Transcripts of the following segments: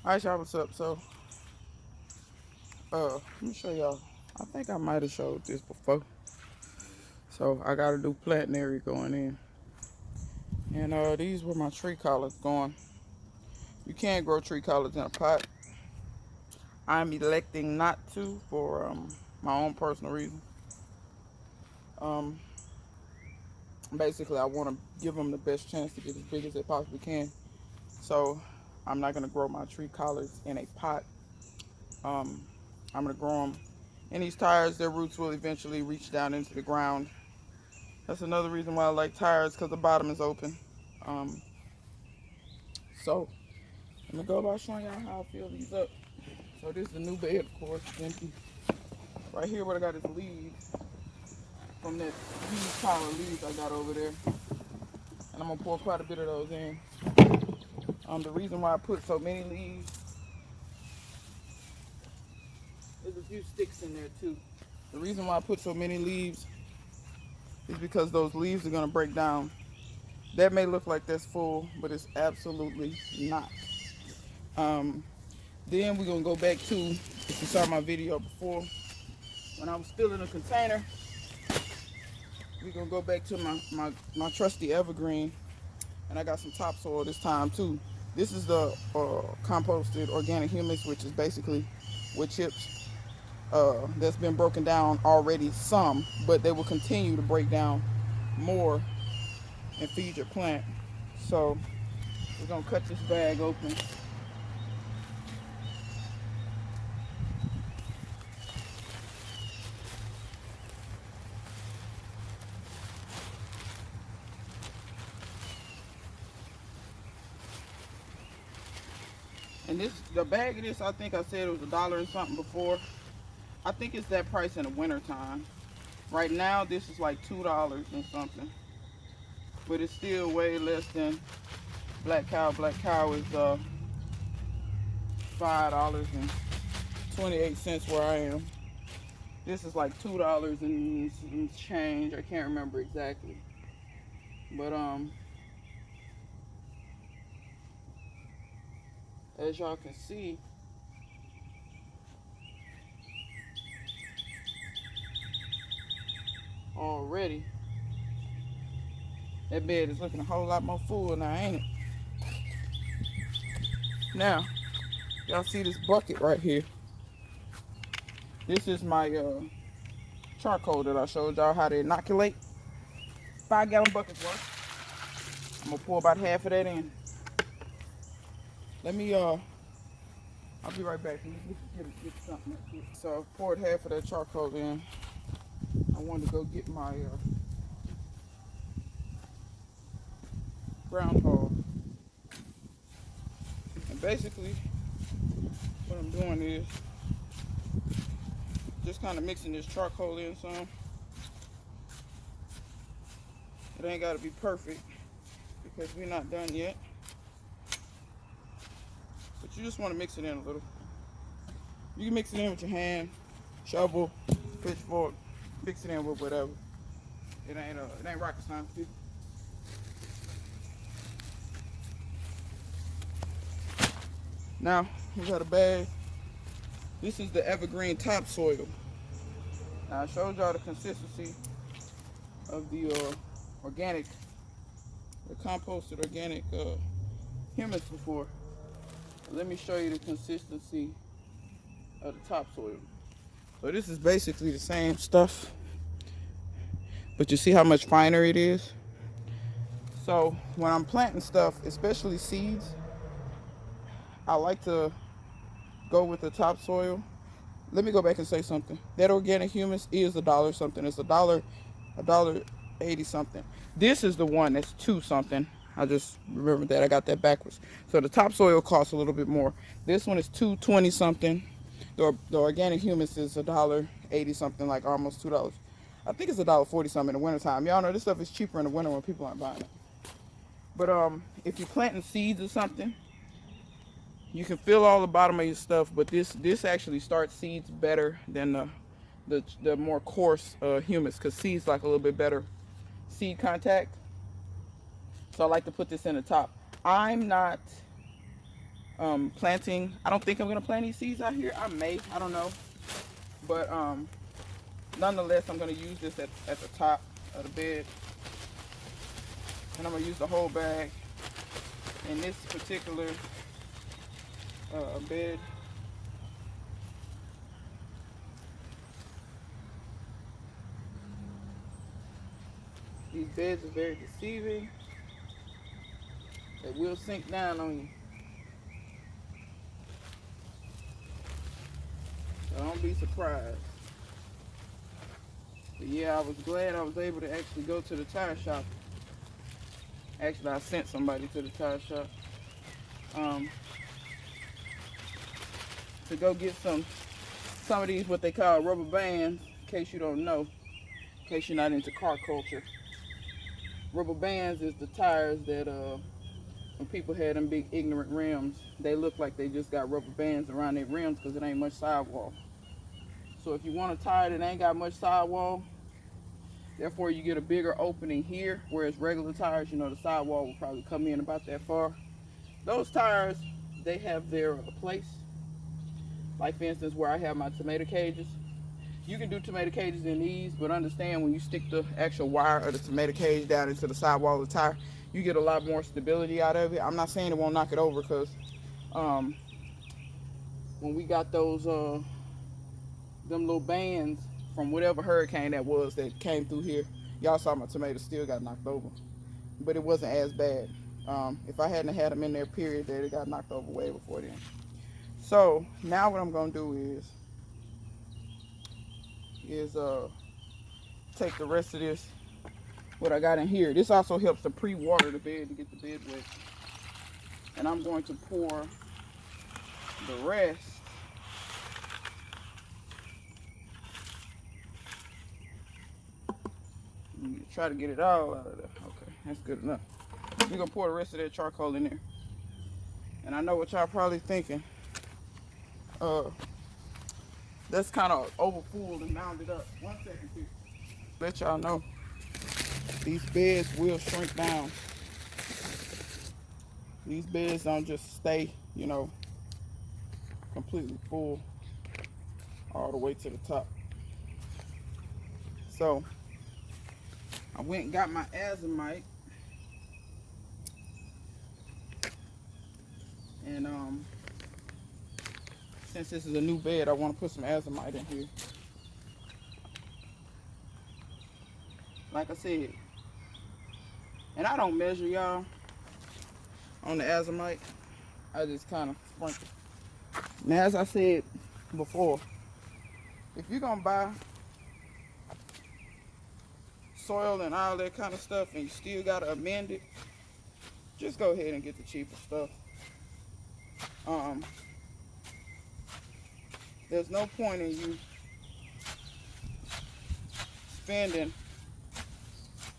Alright, y'all, what's up? So, let me show y'all. I think I might have showed this before. So, I got a new planting area going in. And these were my tree collards going. You can't grow tree collards in a pot. I'm electing not to for my own personal reason. Um, Basically, I want to give them the best chance to get as big as they possibly can. So, I'm not going to grow my tree collards in a pot. Um, I'm going to grow them in these tires. Their roots will eventually reach down into the ground. That's another reason why I like tires, because the bottom is open. Um, so, I'm going to go about showing y'all how I fill these up. So, this is the new bed, of course. It's empty. Right here, what I got is leaves from that huge pile of leaves I got over there. And I'm going to pour quite a bit of those in. The reason why I put so many leaves, there's a few sticks in there too. The reason why I put so many leaves is because those leaves are going to break down. That may look like that's full, but it's absolutely not. Um, Then we're gonna go back to, if you saw my video before, when I was still in a container, we're gonna go back to my trusty evergreen, and I got some topsoil this time too. This is the composted organic humus, which is basically wood chips that's been broken down already some, but they will continue to break down more and feed your plant. So we're gonna cut this bag open. And this, the bag of this, I think I said it was $1 and something before. I think it's that price in the winter time. Right now, this is like $2 and something, but it's still way less than Black Cow. Black Cow is $5.28 where I am. This is like $2 and some change. I can't remember exactly, but as y'all can see, already that bed is looking a whole lot more full now, ain't it? Now, y'all see this bucket right here? This is my charcoal that I showed y'all how to inoculate. 5-gallon buckets worth. I'm gonna pour about half of that in. Let me I'll be right back. Let me get something up here. So I poured half of that charcoal in. I wanted to go get my groundhog. And basically what I'm doing is just kind of mixing this charcoal in some. It ain't gotta be perfect because we're not done yet. But you just want to mix it in a little. You can mix it in with your hand, shovel, pitchfork, mix it in with whatever. It ain't rocket science, people. Now we got a bag. This is the evergreen topsoil. Now I showed y'all the consistency of the organic, the composted organic humus before. Let me show you the consistency of the topsoil. So this is basically the same stuff, but you see how much finer it is? So when I'm planting stuff, especially seeds, I like to go with the topsoil. Let me go back and say something. That organic humus is $1 something. It's $1.80 something. This is the one that's 2 something. I just remembered that. I got that backwards. So the topsoil costs a little bit more. This one is $2.20 something. The organic humus is $1.80 something, like almost $2. I think it's $1.40 something in the wintertime. Y'all know this stuff is cheaper in the winter when people aren't buying it. But if you're planting seeds or something, you can fill all the bottom of your stuff, but this actually starts seeds better than the more coarse humus, because seeds like a little bit better seed contact. So I like to put this in the top. I'm not planting. I don't think I'm gonna plant these seeds out here. I may, I don't know. But nonetheless, I'm gonna use this at the top of the bed. And I'm gonna use the whole bag in this particular bed. These beds are very deceiving. They will sink down on you. So don't be surprised. But yeah, I was glad I was able to actually go to the tire shop. Actually, I sent somebody to the tire shop to go get some of these, what they call rubber bands, in case you don't know, in case you're not into car culture. Rubber bands is the tires that when people had them big ignorant rims, they look like they just got rubber bands around their rims because it ain't much sidewall. So if you want a tire that ain't got much sidewall, therefore you get a bigger opening here, whereas regular tires, you know, the sidewall will probably come in about that far. Those tires, they have their place. Like for instance, where I have my tomato cages. You can do tomato cages in these, but understand when you stick the actual wire of the tomato cage down into the sidewall of the tire, you get a lot more stability out of it. I'm not saying it won't knock it over, because when we got those them little bands from whatever hurricane that was that came through here, y'all saw my tomatoes still got knocked over, but it wasn't as bad. If I hadn't had them in there, period, they got knocked over way before then. So now what I'm gonna do is take the rest of this, what I got in here. This also helps to pre-water the bed to get the bed wet. And I'm going to pour the rest try to get it all out of there. Okay, that's good enough. We're gonna pour the rest of that charcoal in there. And I know what y'all probably thinking. That's kind of overfull and mounded up. 1 second, please. Let y'all know, these beds will shrink down. These beds don't just stay, you know, completely full all the way to the top. So I went and got my azomite, and since this is a new bed, I want to put some azomite in here. Like I said, and I don't measure, y'all, on the azomite. I just kind of sprinkle. Now, as I said before, if you're gonna buy soil and all that kind of stuff and you still gotta amend it, just go ahead and get the cheaper stuff. There's no point in you spending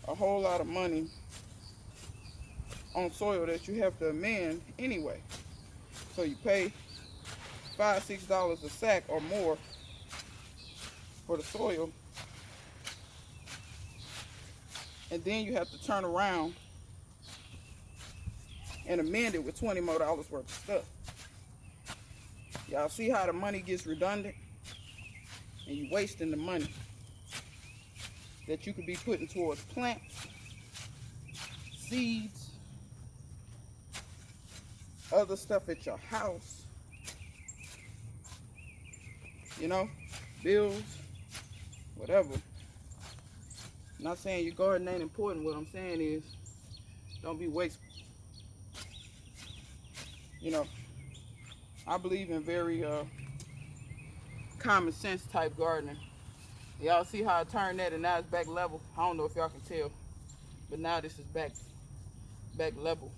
a whole lot of money on soil that you have to amend anyway. So you pay $5, $6 a sack or more for the soil, and then you have to turn around and amend it with $20 more worth of stuff. Y'all see how the money gets redundant, and you wasting the money that you could be putting towards plants, seeds, other stuff at your house, you know, bills, whatever. I'm not saying your garden ain't important. What I'm saying is, don't be wasteful. You know, I believe in very common sense type gardening. Y'all see how I turned that and now it's back level? I don't know if y'all can tell, but now this is back level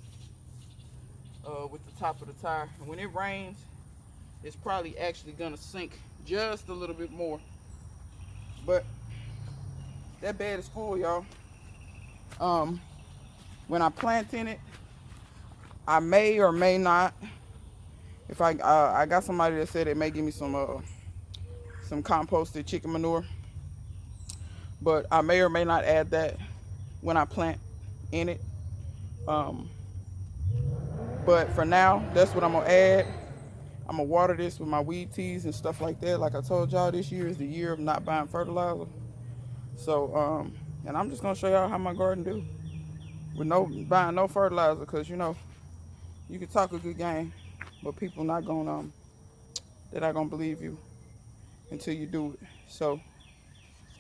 with the top of the tire. And when it rains, it's probably actually gonna sink just a little bit more. But that bed is full, y'all. When I plant in it, I may or may not. If I got somebody that said they may give me some composted chicken manure, but I may or may not add that when I plant in it. But for now, that's what I'm gonna add. I'm gonna water this with my weed teas and stuff like that. Like I told y'all, this year is the year of not buying fertilizer. So, and I'm just gonna show y'all how my garden do with no buying no fertilizer, cause you know you can talk a good game, but people not gonna they're not gonna believe you until you do it. So,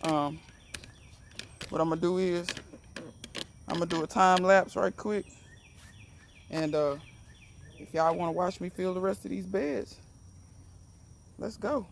um, what I'm gonna do is I'm gonna do a time lapse right quick, and if y'all wanna watch me fill the rest of these beds, let's go.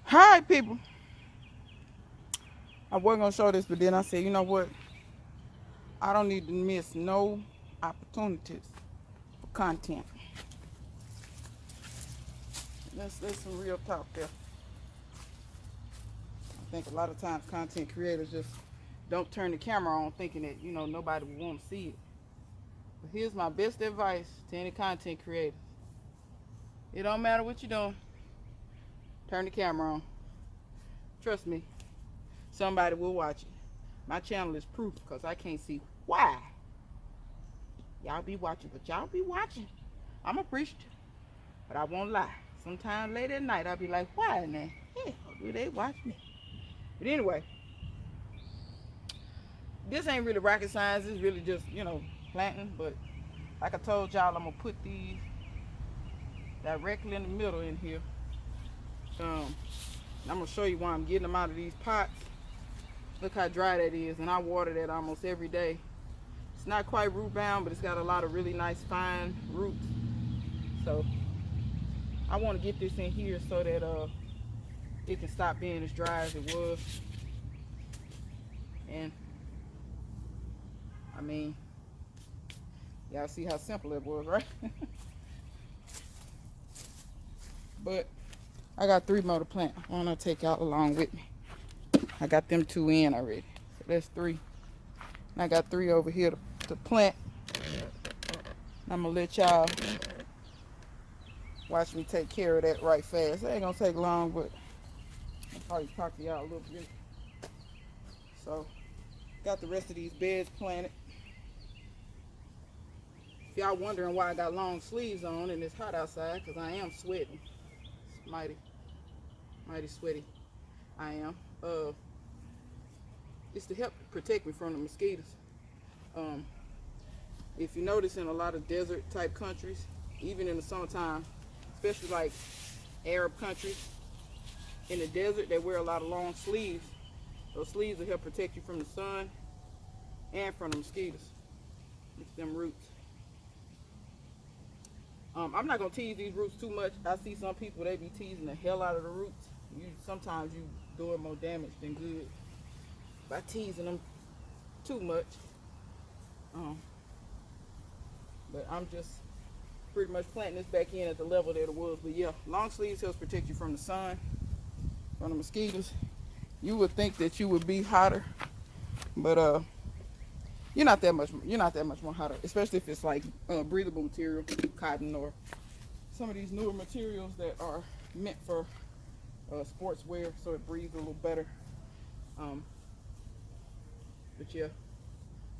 Hi, people. I wasn't gonna show this, but then I said, you know what? I don't need to miss no opportunities for content. That's some real talk there. I think a lot of times content creators just don't turn the camera on thinking that, you know, nobody will want to see it. But here's my best advice to any content creator. It don't matter what you're doing. Turn the camera on. Trust me, somebody will watch it. My channel is proof because I can't see why y'all be watching, but y'all be watching. I'm appreciative, but I won't lie. Sometimes late at night I'll be like, why in the hell do they watch me? But anyway, this ain't really rocket science. It's really just, you know, planting. But like I told y'all, I'm gonna put these directly in the middle in here. I'm gonna show you why I'm getting them out of these pots. Look how dry that is, and I water that almost every day. It's not quite root bound, but it's got a lot of really nice fine roots. So I want to get this in here so that it can stop being as dry as it was. And I mean, y'all see how simple it was, right? But I got 3 more to plant. I want to take y'all along with me. I got them 2 in already, so that's 3. And I got 3 over here to plant. I'm gonna let y'all watch me take care of that right fast. It ain't gonna take long, but Probably cocked out a little bit. So, got the rest of these beds planted. If y'all wondering why I got long sleeves on and it's hot outside, because I am sweating. It's mighty sweaty. I am. It's to help protect me from the mosquitoes. If you notice, in a lot of desert type countries, even in the summertime, especially like Arab countries, in the desert they wear a lot of long sleeves. Those sleeves will help protect you from the sun and from the mosquitoes. It's them roots. I'm not gonna tease these roots too much. I see some people, they be teasing the hell out of the roots. Sometimes you doing more damage than good by teasing them too much. But I'm just pretty much planting this back in at the level that it was. But yeah, long sleeves helps protect you from the sun, from the mosquitoes. You would think that you would be hotter, but you're not that much more hotter, especially if it's like breathable material, cotton, or some of these newer materials that are meant for sports wear, so it breathes a little better. But yeah,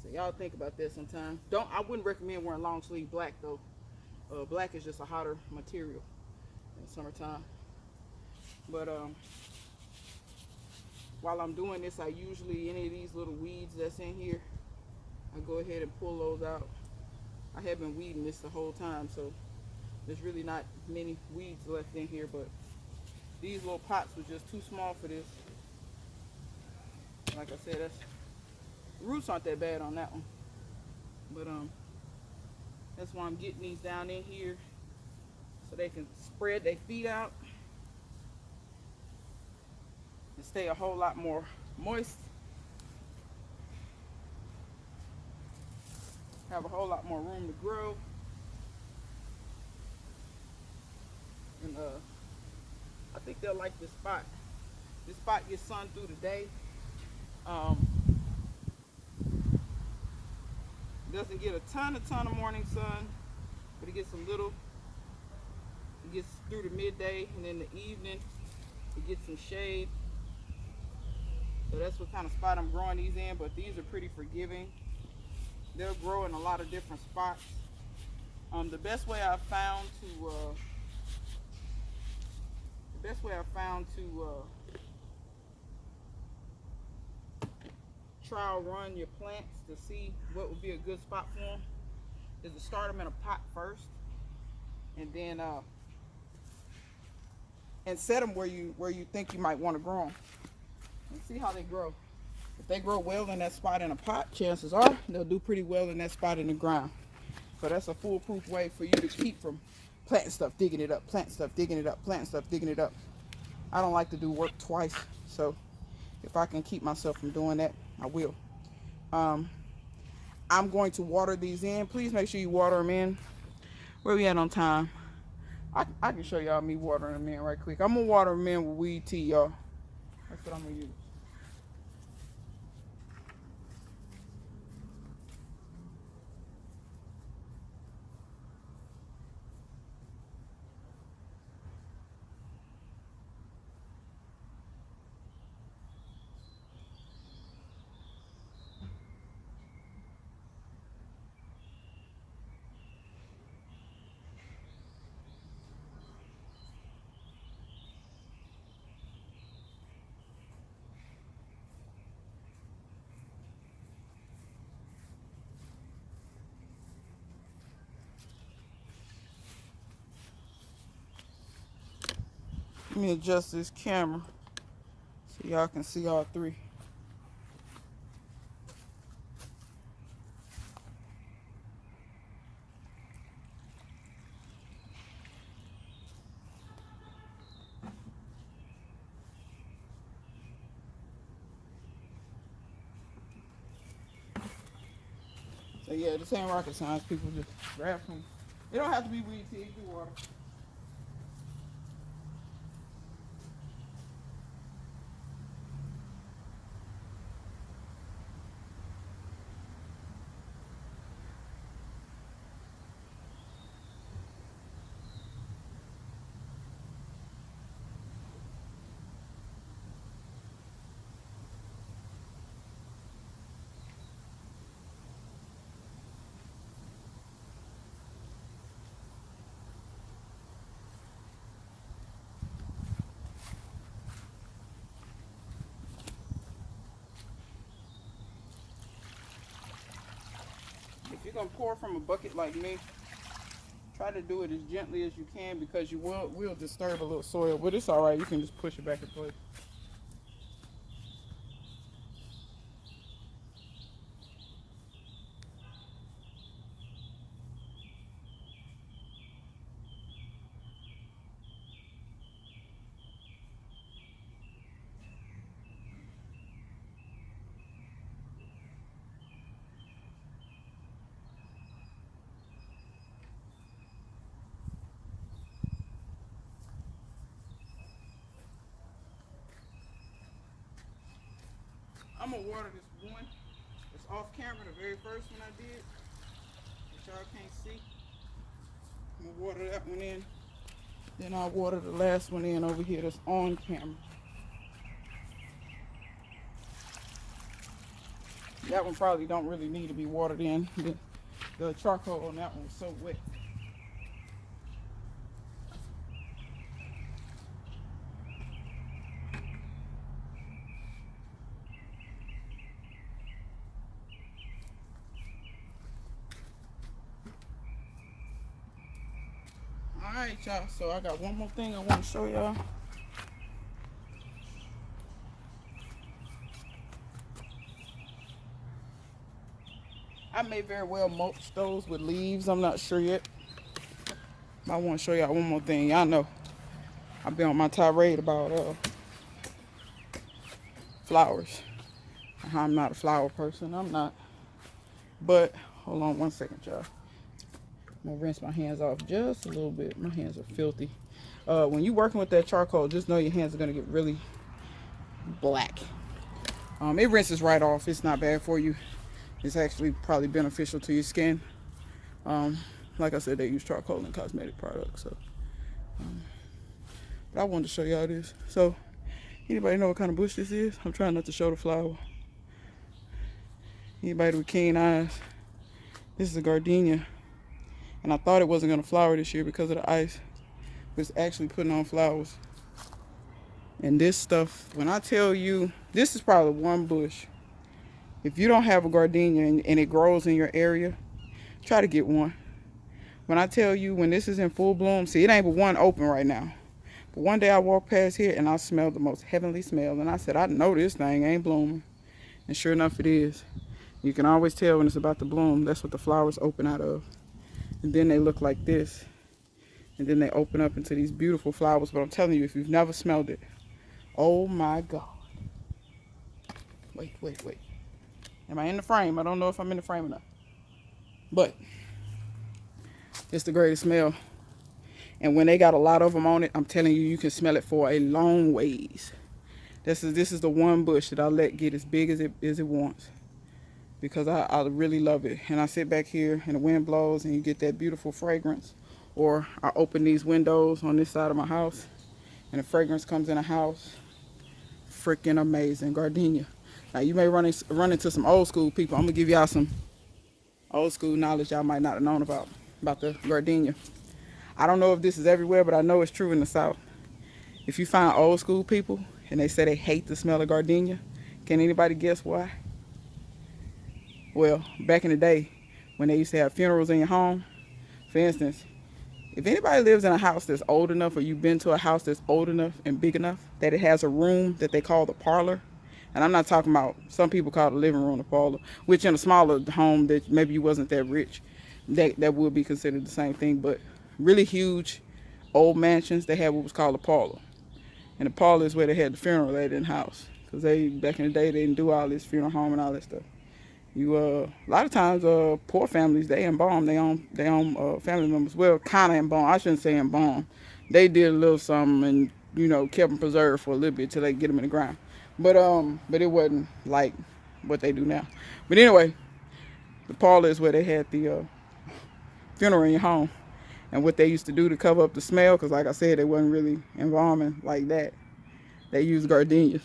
so y'all think about that sometime. I wouldn't recommend wearing long sleeve black though. Black is just a hotter material in the summertime. But while I'm doing this, I usually, any of these little weeds that's in here, I go ahead and pull those out. I have been weeding this the whole time, so there's really not many weeds left in here, but these little pots were just too small for this. Like I said, the roots aren't that bad on that one, but that's why I'm getting these down in here so they can spread their feet out and stay a whole lot more moist. Have a whole lot more room to grow. And I think they'll like this spot. This spot gets sun through the day. Doesn't get a ton of morning sun, but it gets a little. It gets through the midday, and in the evening it gets some shade. So that's what kind of spot I'm growing these in, but these are pretty forgiving. They'll grow in a lot of different spots. The best way I've found to trial run your plants to see what would be a good spot for them is to start them in a pot first, and then and set them where you think you might want to grow them, and see how they grow. If they grow well in that spot in a pot, chances are they'll do pretty well in that spot in the ground. So that's a foolproof way for you to keep from planting stuff, digging it up, planting stuff, digging it up, planting stuff, digging it up. I don't like to do work twice, so if I can keep myself from doing that, I will. I'm going to water these in. Please make sure you water them in. Where we at on time? I can show y'all me watering them in right quick. I'm going to water them in with weed tea, y'all. That's what I'm going to use. Let me adjust this camera so y'all can see all three. So yeah, this ain't rocket science. People just grab some. It don't have to be weed tea, it can be water. you're gonna pour from a bucket like me, try to do it as gently as you can because you will disturb a little soil, but it's all right. You can just push it back in place. I'm gonna water this one. It's off camera, the very first one I did, that y'all can't see. I'm gonna water that one in. Then I'll water the last one in over here that's on camera. That one probably don't really need to be watered in. The charcoal on that one was so wet. Alright, y'all, so I got one more thing I want to show y'all. I may very well mulch those with leaves. I'm not sure yet. But I want to show y'all one more thing. Y'all know I've been on my tirade about flowers. I'm not a flower person. I'm not. But hold on one second, y'all. I'm gonna rinse my hands off just a little bit. My hands are filthy. When you're working with that charcoal, just know your hands are gonna get really black. It rinses right off. It's not bad for you. It's actually probably beneficial to your skin. Like I said, they use charcoal in cosmetic products. So, but I wanted to show y'all this. So, anybody know what kind of bush this is? I'm trying not to show the flower. Anybody with keen eyes? This is a gardenia. And I thought it wasn't going to flower this year because of the ice. But it's actually putting on flowers. And this stuff, when I tell you, this is probably one bush. If you don't have a gardenia and it grows in your area, try to get one. When I tell you, when this is in full bloom, see, it ain't but one open right now. But one day I walked past here and I smelled the most heavenly smell. And I said, I know this thing ain't blooming. And sure enough, it is. You can always tell when it's about to bloom. That's what the flowers open out of. And then they look like this. And then they open up into these beautiful flowers. But I'm telling you, if you've never smelled it, oh my God. Wait. Am I in the frame? I don't know if I'm in the frame or not. But it's the greatest smell. And when they got a lot of them on it, I'm telling you, you can smell it for a long ways. This is the one bush that I let get as big as it wants. Because I really love it. And I sit back here and the wind blows and you get that beautiful fragrance. Or I open these windows on this side of my house and the fragrance comes in the house. Freaking amazing. Gardenia. Now you may run into some old school people. I'm going to give y'all some old school knowledge y'all might not have known about the gardenia. I don't know if this is everywhere, but I know it's true in the South. If you find old school people and they say they hate the smell of gardenia, can anybody guess why? Well, back in the day, when they used to have funerals in your home, for instance, if anybody lives in a house that's old enough or you've been to a house that's old enough and big enough that it has a room that they call the parlor, and I'm not talking about, some people call the living room the parlor, which in a smaller home that maybe you wasn't that rich, that would be considered the same thing, but really huge old mansions, they had what was called a parlor. And the parlor is where they had the funeral at in the house. Because back in the day, they didn't do all this funeral home and all that stuff. A lot of times, poor families, they embalm their own family members. Well, kind of embalm. I shouldn't say embalm. They did a little something and, kept them preserved for a little bit till they get them in the ground. But it wasn't like what they do now. But anyway, the parlor is where they had the funeral in your home. And what they used to do to cover up the smell, because like I said, they wasn't really embalming like that. They used gardenias.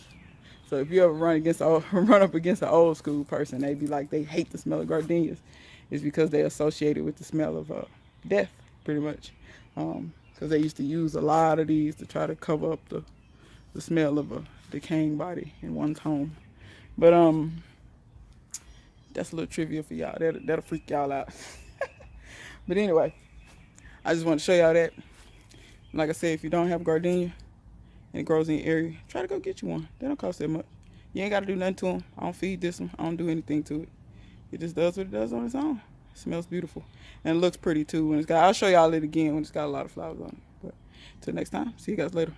So if you ever run up against an old school person, they be like, they hate the smell of gardenias. It's because they associated with the smell of death, pretty much. Because they used to use a lot of these to try to cover up the smell of a decaying body in one's home. But That's a little trivia for y'all. That'll freak y'all out. But anyway, I just want to show y'all that. Like I said, if you don't have gardenia and it grows in your area, try to go get you one. They don't cost that much. You ain't got to do nothing to them. I don't feed this one. I don't do anything to it. It just does what it does on its own. It smells beautiful. And it looks pretty too when it's got, I'll show y'all it again when it's got a lot of flowers on it. But till next time, see you guys later.